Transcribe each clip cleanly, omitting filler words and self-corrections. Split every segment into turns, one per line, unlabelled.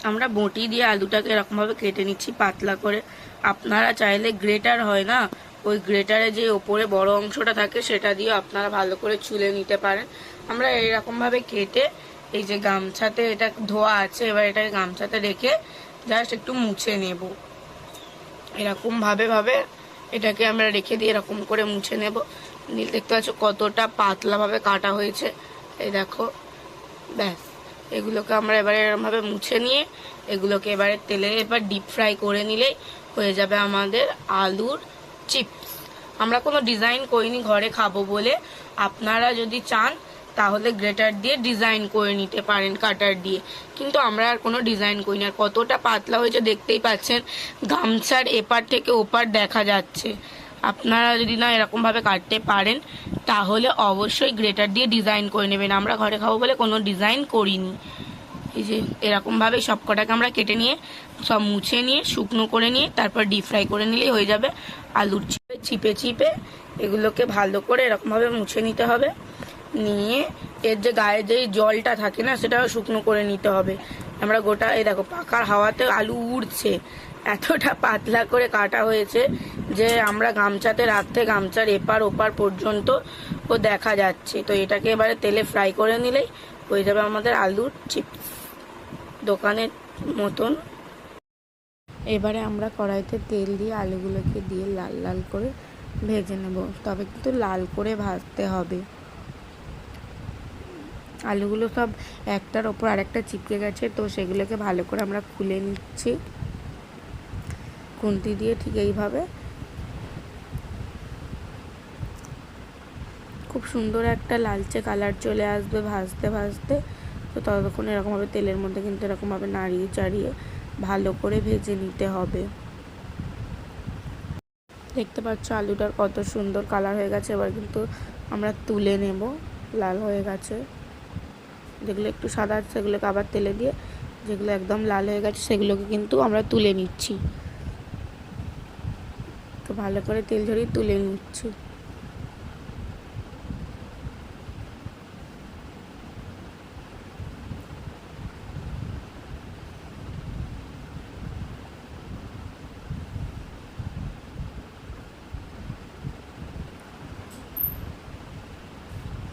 আমরা বটি দিয়ে আলুটাকে এরকমভাবে কেটে নিচ্ছি পাতলা করে। আপনারা চাইলে গ্রেটার হয় না, ওই গ্রেটারে যে ওপরে বড় অংশটা থাকে সেটা দিয়ে আপনারা ভালো করে ছুলে নিতে পারেন। আমরা এরকমভাবে কেটে এই যে গামছাতে, এটা ধোয়া আছে, এবার এটাকে গামছাতে রেখে জাস্ট একটু মুছে নেব। এরকম ভাবে এটাকে আমরা রেখে দিয়ে এরকম করে মুছে নেব। দেখতে পাচ্ছ কতটা পাতলাভাবে কাটা হয়েছে, এই দেখো। ব্যাস, এগুলোকে আমরা এবারে এরকমভাবে মুছে নিয়ে এগুলোকে এবারে তেলে এবার ডিপ ফ্রাই করে নিলেই হয়ে যাবে আমাদের আলুর চিপস। আমরা কোনো ডিজাইন করিনি, ঘরে খাবো বলে। আপনারা যদি চান তাহলে গ্রেটার দিয়ে ডিজাইন করে নিতে পারেন কাটার দিয়ে, কিন্তু আমরা আর কোনো ডিজাইন করি না। আর কতটা পাতলা হয়েছে দেখতেই পাচ্ছেন, গামছার এপার থেকে ওপার দেখা যাচ্ছে। আপনারা যদি না এরকমভাবে কাটতে পারেন তাহলে অবশ্যই গ্রেটার দিয়ে ডিজাইন করে নেবেন। আমরা ঘরে খাবো বলে কোনো ডিজাইন করিনি। এই যে এরকমভাবে সব কটাকে আমরা কেটে নিয়ে সব মুছে নিয়ে শুকনো করে নিয়ে তারপর ডিপ ফ্রাই করে নিলেই হয়ে যাবে আলুর চিপে। চিপে চিপে এগুলোকে ভালো করে এরকমভাবে মুছে নিতে হবে। নিয়ে এর যে গায়ে যে জলটা থাকে না, সেটাও শুকনো করে নিতে হবে। আমরা গোটা, এই দেখো পাখার হাওয়াতে আলু উড়ছে, এতটা পাতলা করে কাটা হয়েছে যে আমরা গামছাতে রাখতে গামছার এপার ওপার পর্যন্ত ও দেখা যাচ্ছে। তো এটাকে এবারে তেলে ফ্রাই করে নিলেই হয়ে যাবে আমাদের আলুর চিপস, দোকানের মতন। এবারে আমরা কড়াইতে তেল দিয়ে আলুগুলোকে দিয়ে লাল লাল করে ভেজে নেব, তবে কিন্তু লাল করে ভাজতে হবে। আলুগুলো সব একটার ওপর আরেকটা চিপকে গেছে, তো সেগুলোকে ভালো করে আমরা খুলে নিচ্ছি খুন্তি দিয়ে। ঠিক এইভাবে খুব সুন্দর একটা লালচে কালার চলে আসবে ভাজতে ভাজতে। তো ততক্ষণ এরকমভাবে তেলের মধ্যে কিন্তু এরকমভাবে নাড়িয়ে চাড়িয়ে ভালো করে ভেজে নিতে হবে। দেখতে পাচ্ছ আলুটার কত সুন্দর কালার হয়ে গেছে। এবার কিন্তু আমরা তুলে নেব, লাল হয়ে গেছে। যেগুলো একটু সাদা সেগুলোকে আবার তেলে দিয়ে, যেগুলো একদম লাল হয়ে গেছে সেগুলোকে কিন্তু আমরা তুলে নিচ্ছি। তো ভালো করে তেল ঝরিয়ে তুলে নিচ্ছি।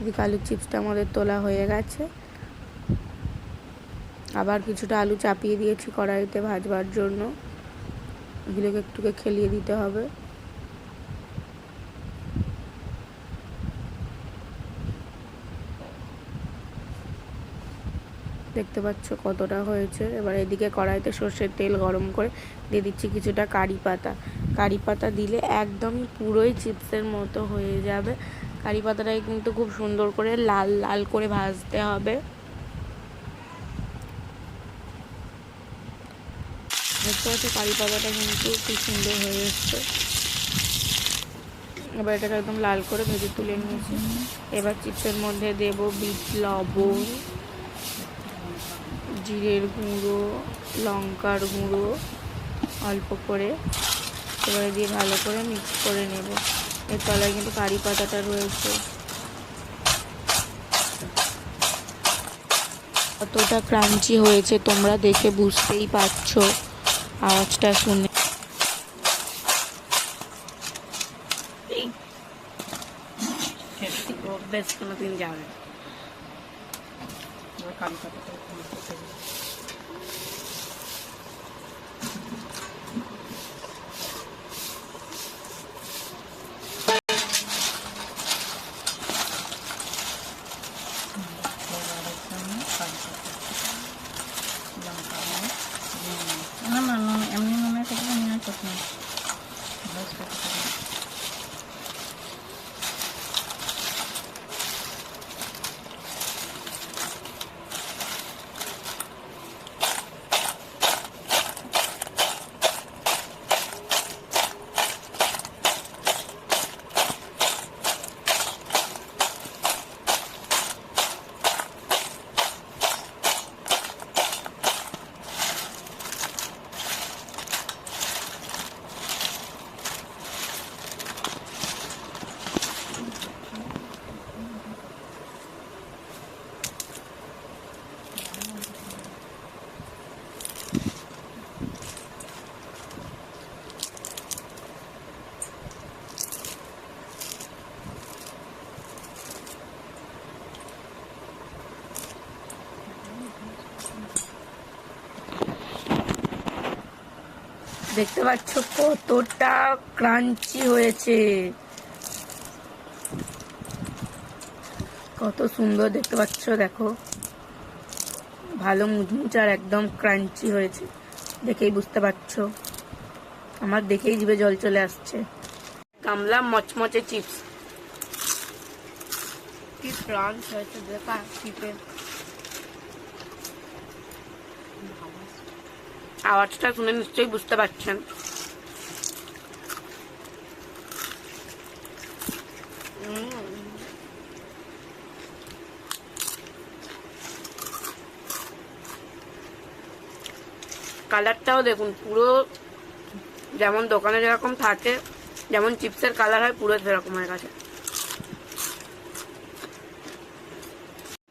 এদিকে আলুর চিপসটা আমাদের তোলা হয়ে গেছে। আবার কিছুটা আলু চাপিয়ে দিয়েছি কড়াইতে ভাজবার জন্য। এগুলোকে একটুকে খেলিয়ে দিতে হবে। দেখতে পাচ্ছ কতটা হয়েছে। এবার এদিকে কড়াইতে সর্ষের তেল গরম করে দিয়ে দিচ্ছি কিছুটা কারি পাতা। কারি পাতা দিলে একদমই পুরোই চিপসের মতো হয়ে যাবে। কারি পাতাটাকে কিন্তু খুব সুন্দর করে লাল লাল করে ভাজতে হবে। দেখতে পাচ্ছ কারি পাতাটা কিন্তু খুব সুন্দর হয়ে এসছে। এবার এটাকে একদম লাল করে ভেজে তুলে নিয়েছি। এবার চিপসের মধ্যে দেব বিট লবণ, জিরের গুঁড়ো, লঙ্কার গুঁড়ো অল্প করে, এবারে দিয়ে ভালো করে মিক্স করে নেব। এর তলায় কিন্তু কারি পাতাটা রয়েছে। কতটা ক্রাঞ্চি হয়েছে তোমরা দেখে বুঝতেই পারছো আওয়াজটা শুনে। বেশ কোনোদিন যাবে কারি পাতাটা এমনি নুনের কথা নিয়ে কথা না। দেখতে পাচ্ছ কতটা ক্রাঞ্চি হয়েছে, কত সুন্দর দেখতে পাচ্ছ। দেখো ভালো মুচমুচ আর একদম ক্রাঞ্চি হয়েছে, দেখেই বুঝতে পারছো। আমার দেখেই জিভে জল চলে আসছে। কামলা মচমচে চিপস, কি ক্রাঞ্চ হয়েছে দেখা চিপে। আওয়াজটা শুনে নিশ্চয়ই বুঝতে পারছেন। কালারটাও দেখুন, পুরো যেমন দোকানে যেরকম থাকে, যেমন চিপসের কালার হয়, পুরো সেরকম হয়ে গেছে।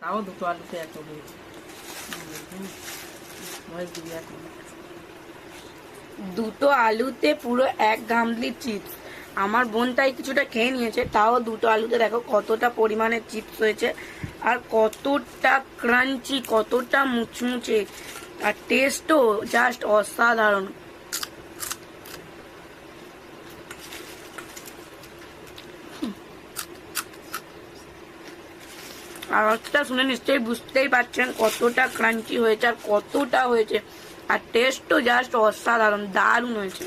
তাও দুটো আলুতে এত
দুটো আলুতে পুরো এক গামলি চিপস। আমার বোন তাই কিছুটা খেয়ে নিয়েছে, তাও দুটো আলুতে দেখো কতটা পরিমাণে চিপস হয়েছে, আর কতটা ক্রাঞ্চি, কতটা মুচমুচে, আর টেস্টও জাস্ট অসাধারণ। আওয়াজটা শুনে নিশ্চয়ই বুঝতেই পারছেন কতটা ক্রাঞ্চি হয়েছে আর কতটা হয়েছে, আর টেস্টও জাস্ট অসাধারণ, দারুণ হয়েছে।